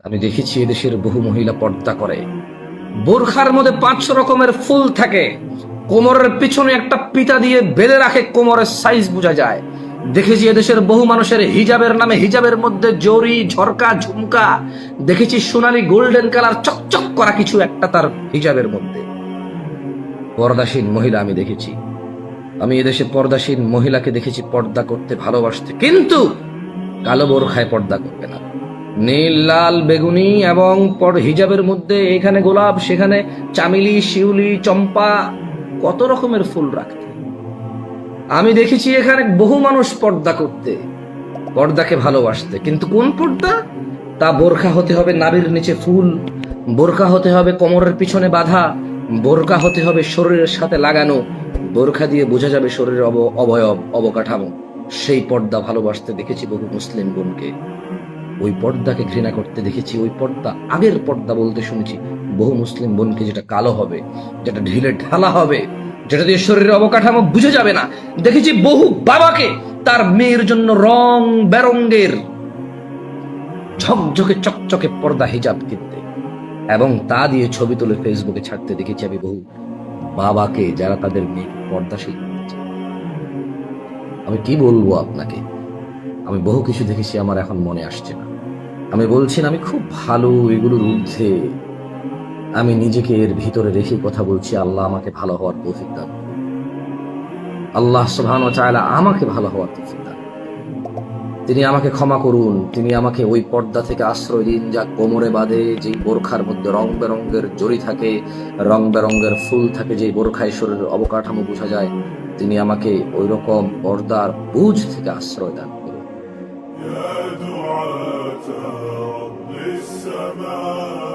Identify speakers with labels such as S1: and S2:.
S1: আমি দেখেছি এদেশের বহু মহিলা পর্দা করে, বোরখার মধ্যে 500 রকমের ফুল থাকে, কোমরের পিছনে একটা পিতা দিয়ে বেঁধে রাখে, কোমরের সাইজ বোঝা যায়। দেখেছি এদেশের বহু মানুষের হিজাবের নামে হিজাবের মধ্যে জরি, ঝরকা, ঝুমকা, দেখেছি সোনালী গোল্ডেন কালার চকচক করা কিছু একটা তার হিজাবের মধ্যে। পর্দাসীন মহিলা আমি দেখেছি, আমি এদেশে পর্দাসীন মহিলাকে দেখেছি পর্দা করতে ভালোবাসতে, কিন্তু কালো বোরখায় পর্দা করবে না। নীল, লাল, বেগুনি এবং হিজাবের মধ্যে এখানে গোলাপ, সেখানে চামেলি, শিউলি, চম্পা, কত রকমের ফুল রাখতে। আমি দেখেছি এখানে বহু মানুষ পর্দা করতে, পর্দাকে ভালোবাসতে, কিন্তু কোন পর্দা? তা বোরখা হতে হবে নাভির নিচে ফুল, বোরখা হতে হবে কোমরের পিছনে বাঁধা, বোরখা হতে হবে শরীরের সাথে লাগানো, বোরখা দিয়ে বোঝা যাবে শরীরের অবয়ব, অবকাঠামো। সেই পর্দা ভালোবাসতে দেখেছি বহু মুসলিম বোনকে, ওই পর্দাকে ঘৃণা করতে দেখেছি। ওই পর্দা, আগের পর্দা বলতে শুনেছি বহু মুসলিম বোনকে, যেটা কালো হবে, যেটা ঢিলে ঢালা হবে, যেটা দিয়ে শরীরের অবকাঠামো বুঝে যাবে না। দেখেছি বহু বাবাকে তার মেয়ের জন্য রং বেরঙ্গের ঝকঝকে চকচকে পর্দা হিজাব কিনতে, এবং তা দিয়ে ছবি তুলে ফেসবুকে ছাড়তে দেখেছি আমি বহু বাবাকে, যারা তাদের মেয়ে পর্দাশীল করতে চায়। আমি কি বলবো আপনাকে, আমি বহু কিছু দেখেছি, আমার এখন মনে আসছে না। আমি বলছি না আমি খুব ভালো, এগুলোর ঊর্ধ্বে। আমি নিজেকে এর ভিতরে রেখে কথা বলছি। আল্লাহ আমাকে ভালো হওয়ার তৌফিক দান, আল্লাহ সুবহানাহু ওয়া তাআলা আমাকে ভালো হওয়ার তৌফিক দান। তিনি আমাকে ক্ষমা করুন, তিনি আমাকে ওই পর্দা থেকে আশ্রয় দিন যা কোমরে বাঁধে, যেই বোরখার মধ্যে রং বেরঙ্গের জড়ি থাকে, রং বেরঙ্গের ফুল থাকে, যেই বোরখায় শরীরের অবকাঠামো বোঝা যায়। তিনি আমাকে ওই রকম পর্দার বুঝ থেকে আশ্রয় দান করুন।